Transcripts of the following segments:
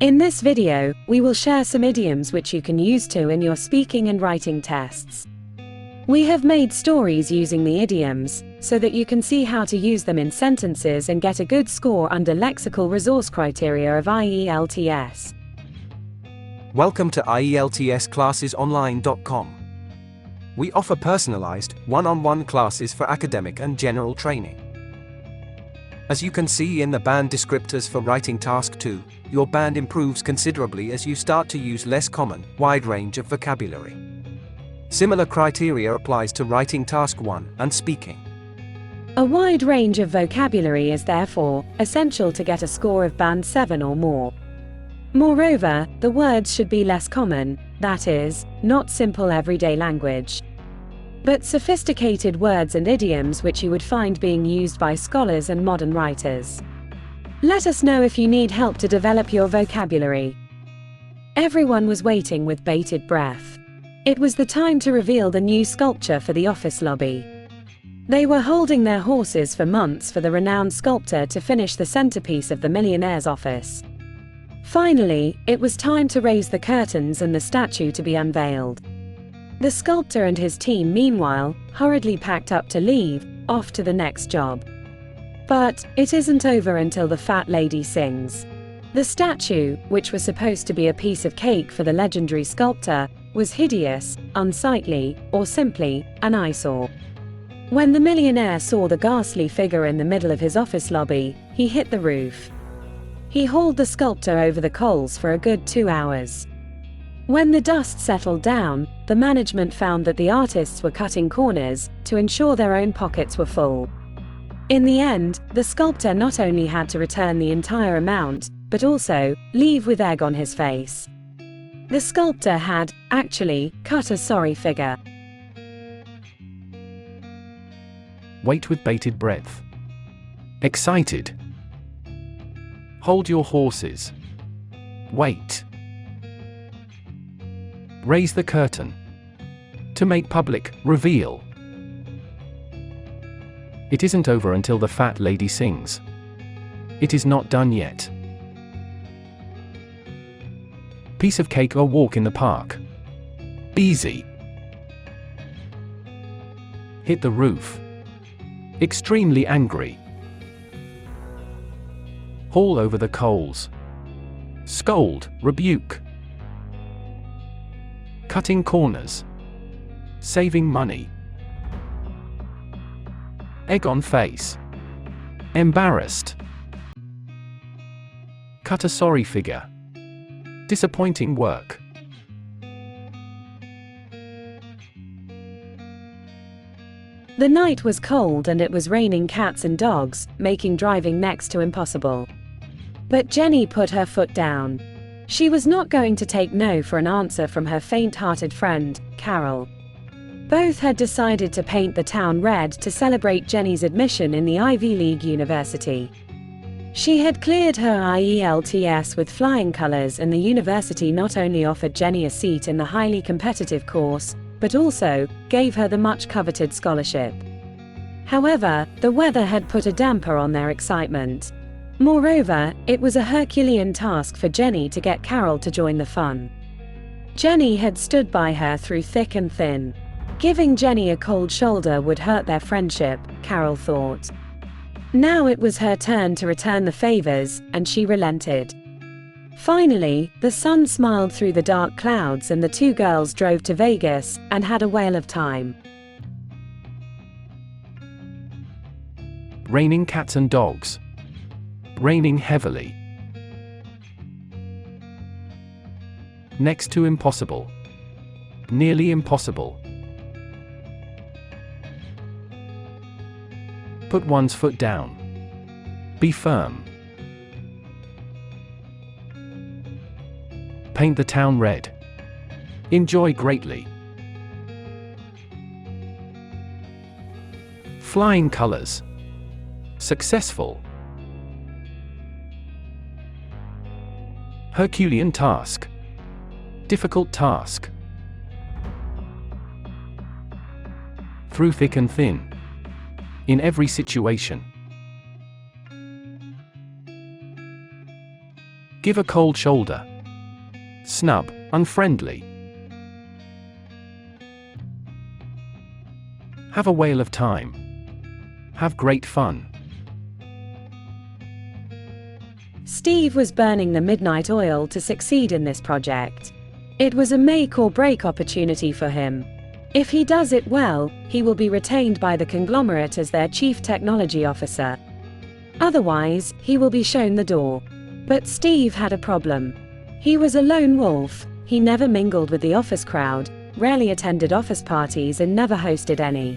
In this video, we will share some idioms which you can use in your speaking and writing tests. We have made stories using the idioms, so that you can see how to use them in sentences and get a good score under Lexical Resource criteria of IELTS. Welcome to ieltsclassesonline.com. We offer personalized, one-on-one classes for academic and general training. As you can see in the band descriptors for writing task 2, your band improves considerably as you start to use less common, wide range of vocabulary. Similar criteria applies to writing task 1 and speaking. A wide range of vocabulary is therefore essential to get a score of band 7 or more. Moreover, the words should be less common, that is, not simple everyday language, but sophisticated words and idioms which you would find being used by scholars and modern writers. Let us know if you need help to develop your vocabulary. Everyone was waiting with bated breath. It was the time to reveal the new sculpture for the office lobby. They were holding their horses for months for the renowned sculptor to finish the centerpiece of the millionaire's office. Finally, it was time to raise the curtains and the statue to be unveiled. The sculptor and his team, meanwhile, hurriedly packed up to leave, off to the next job. But it isn't over until the fat lady sings. The statue, which was supposed to be a piece of cake for the legendary sculptor, was hideous, unsightly, or simply an eyesore. When the millionaire saw the ghastly figure in the middle of his office lobby, he hit the roof. He hauled the sculptor over the coals for a good 2 hours. When the dust settled down, the management found that the artists were cutting corners to ensure their own pockets were full. In the end, the sculptor not only had to return the entire amount, but also leave with egg on his face. The sculptor had, actually, cut a sorry figure. Wait with bated breath. Excited. Hold your horses. Wait. Raise the curtain. To make public, reveal. It isn't over until the fat lady sings. It is not done yet. Piece of cake or walk in the park. Easy. Hit the roof. Extremely angry. Haul over the coals. Scold, rebuke. Cutting corners. Saving money. Egg on face. Embarrassed. Cut a sorry figure. Disappointing work. The night was cold and it was raining cats and dogs, making driving next to impossible. But Jenny put her foot down. She was not going to take no for an answer from her faint-hearted friend, Carol. Both had decided to paint the town red to celebrate Jenny's admission in the Ivy League university. She had cleared her IELTS with flying colors, and the university not only offered Jenny a seat in the highly competitive course, but also gave her the much-coveted scholarship. However, the weather had put a damper on their excitement. Moreover, it was a Herculean task for Jenny to get Carol to join the fun. Jenny had stood by her through thick and thin. Giving Jenny a cold shoulder would hurt their friendship, Carol thought. Now it was her turn to return the favors, and she relented. Finally, the sun smiled through the dark clouds and the two girls drove to Vegas and had a whale of time. Raining cats and dogs. Raining heavily. Next to impossible. Nearly impossible. Put one's foot down. Be firm. Paint the town red. Enjoy greatly. Flying colors. Successful. Herculean task. Difficult task. Through thick and thin. In every situation. Give a cold shoulder. Snub, unfriendly. Have a whale of time. Have great fun. Steve was burning the midnight oil to succeed in this project. It was a make or break opportunity for him. If he does it well, he will be retained by the conglomerate as their chief technology officer. Otherwise, he will be shown the door. But Steve had a problem. He was a lone wolf. He never mingled with the office crowd, rarely attended office parties and never hosted any.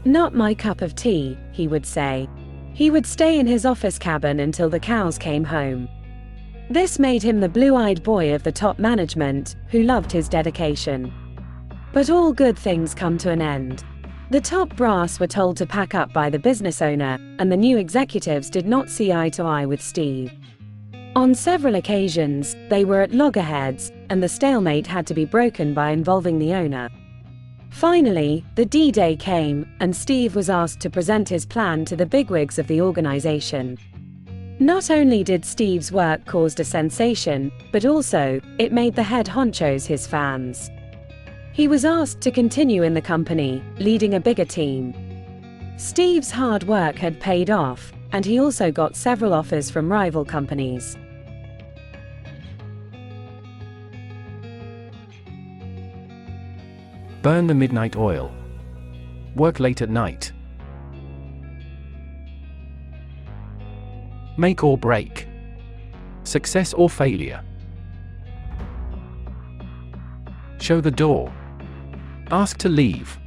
"Not my cup of tea," he would say. He would stay in his office cabin until the cows came home. This made him the blue-eyed boy of the top management, who loved his dedication. But all good things come to an end. The top brass were told to pack up by the business owner, and the new executives did not see eye to eye with Steve. On several occasions, they were at loggerheads, and the stalemate had to be broken by involving the owner. Finally, the D-Day came, and Steve was asked to present his plan to the bigwigs of the organization. Not only did Steve's work cause a sensation, but also, it made the head honchos his fans. He was asked to continue in the company, leading a bigger team. Steve's hard work had paid off, and he also got several offers from rival companies. Burn the midnight oil. Work late at night. Make or break. Success or failure. Show the door. Ask to leave.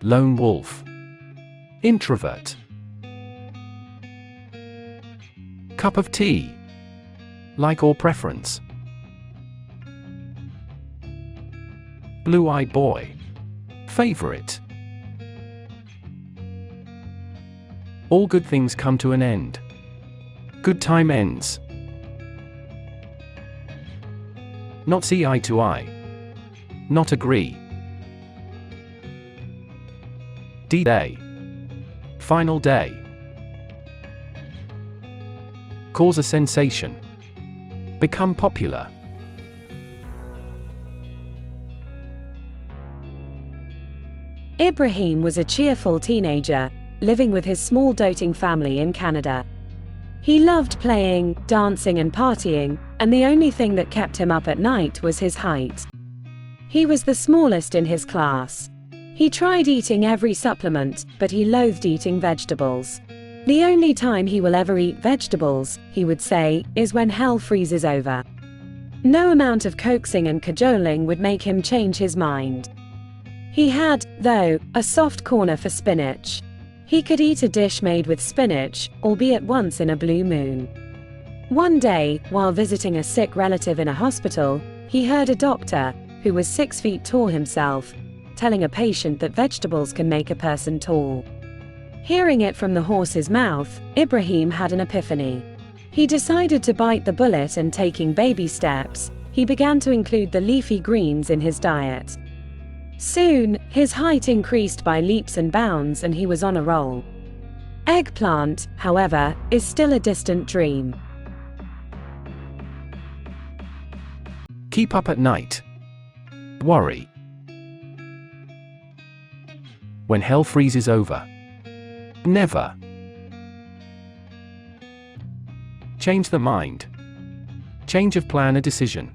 Lone wolf. Introvert. Cup of tea. Like or preference. Blue-eyed boy. Favorite. All good things come to an end. Good time ends. Not see eye to eye. Not agree. D-Day. Final day. Cause a sensation. Become popular. Ibrahim was a cheerful teenager, living with his small doting family in Canada. He loved playing, dancing and partying, and the only thing that kept him up at night was his height. He was the smallest in his class. He tried eating every supplement, but he loathed eating vegetables. "The only time he will ever eat vegetables," he would say, "is when hell freezes over." No amount of coaxing and cajoling would make him change his mind. He had, though, a soft corner for spinach. He could eat a dish made with spinach, albeit once in a blue moon. One day, while visiting a sick relative in a hospital, he heard a doctor, who was 6 feet tall himself, telling a patient that vegetables can make a person tall. Hearing it from the horse's mouth, Ibrahim had an epiphany. He decided to bite the bullet, and taking baby steps, he began to include the leafy greens in his diet. Soon, his height increased by leaps and bounds and he was on a roll. Eggplant, however, is still a distant dream. Keep up at night. Worry. When hell freezes over. Never. Change the mind. Change of plan, a decision.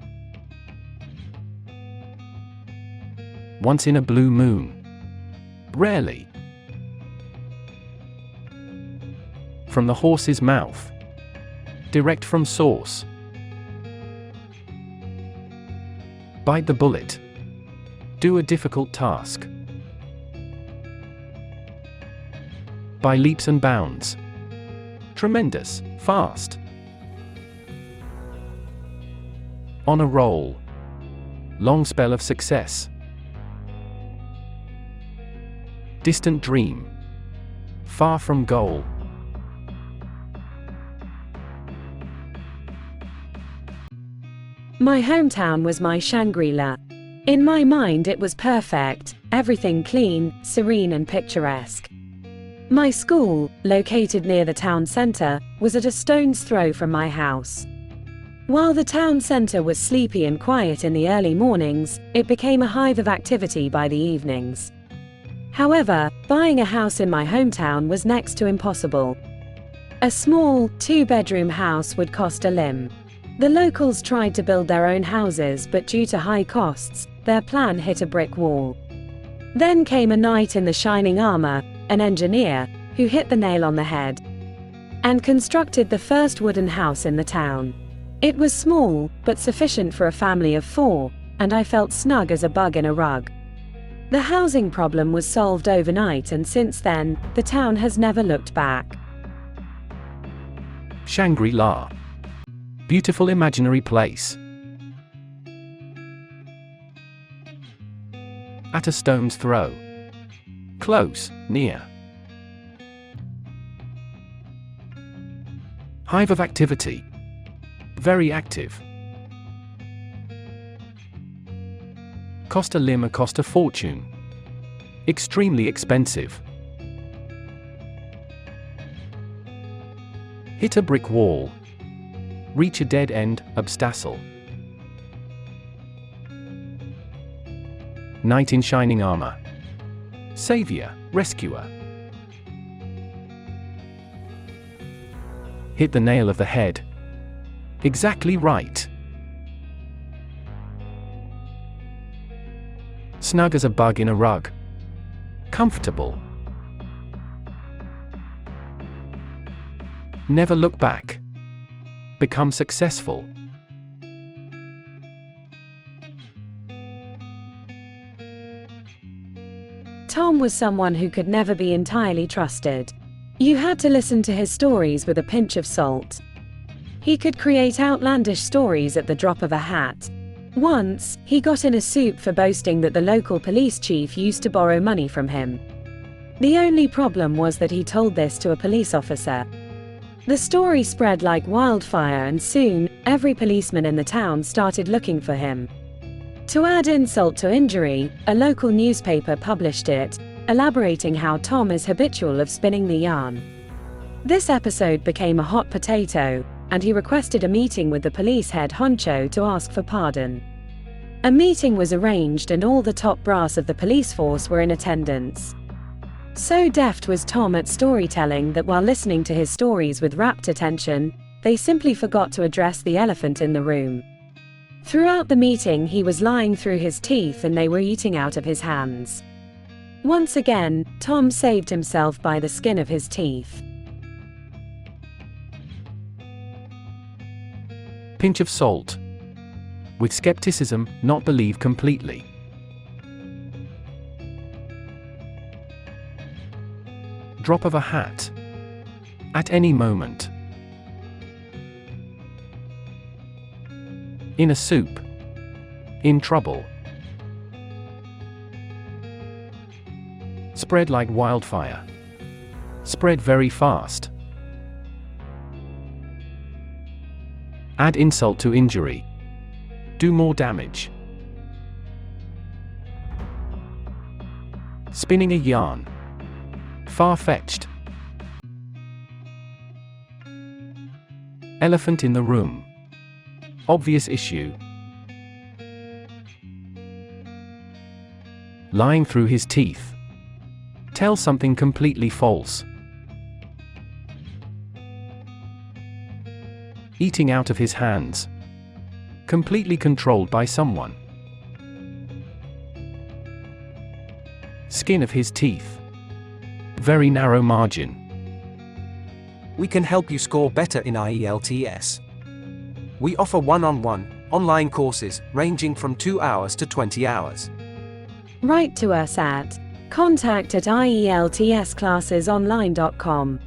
Once in a blue moon. Rarely. From the horse's mouth. Direct from source. Bite the bullet. Do a difficult task. By leaps and bounds. Tremendous, fast. On a roll. Long spell of success. Distant dream. Far from goal. My hometown was my Shangri-La. In my mind it was perfect, everything clean, serene and picturesque. My school, located near the town center, was at a stone's throw from my house. While the town center was sleepy and quiet in the early mornings, it became a hive of activity by the evenings. However, buying a house in my hometown was next to impossible. A small, 2-bedroom house would cost a limb. The locals tried to build their own houses, but due to high costs, their plan hit a brick wall. Then came a knight in the shining armor, an engineer, who hit the nail on the head and constructed the first wooden house in the town. It was small, but sufficient for a family of 4, and I felt snug as a bug in a rug. The housing problem was solved overnight, and since then, the town has never looked back. Shangri-La. Beautiful imaginary place. At a stone's throw. Close, near. Hive of activity. Very active. Cost a limb or cost a fortune. Extremely expensive. Hit a brick wall. Reach a dead end, obstacle. Knight in shining armor. Savior, rescuer. Hit the nail of the head. Exactly right. Snug as a bug in a rug. Comfortable. Never look back. Become successful. Tom was someone who could never be entirely trusted. You had to listen to his stories with a pinch of salt. He could create outlandish stories at the drop of a hat. Once, he got in a soup for boasting that the local police chief used to borrow money from him. The only problem was that he told this to a police officer. The story spread like wildfire, and soon, every policeman in the town started looking for him. To add insult to injury, a local newspaper published it, elaborating how Tom is habitual of spinning the yarn. This episode became a hot potato, and he requested a meeting with the police head honcho to ask for pardon. A meeting was arranged, and all the top brass of the police force were in attendance. So deft was Tom at storytelling that while listening to his stories with rapt attention, they simply forgot to address the elephant in the room. Throughout the meeting, he was lying through his teeth and they were eating out of his hands. Once again, Tom saved himself by the skin of his teeth. Pinch of salt. With skepticism, not believe completely. Drop of a hat. At any moment. In a soup. In trouble. Spread like wildfire. Spread very fast. Add insult to injury. Do more damage. Spinning a yarn. Far-fetched. Elephant in the room. Obvious issue. Lying through his teeth. Tell something completely false. Eating out of his hands. Completely controlled by someone. Skin of his teeth. Very narrow margin. We can help you score better in IELTS. We offer one-on-one, online courses ranging from 2 hours to 20 hours. Write to us at contact@ieltsclassesonline.com.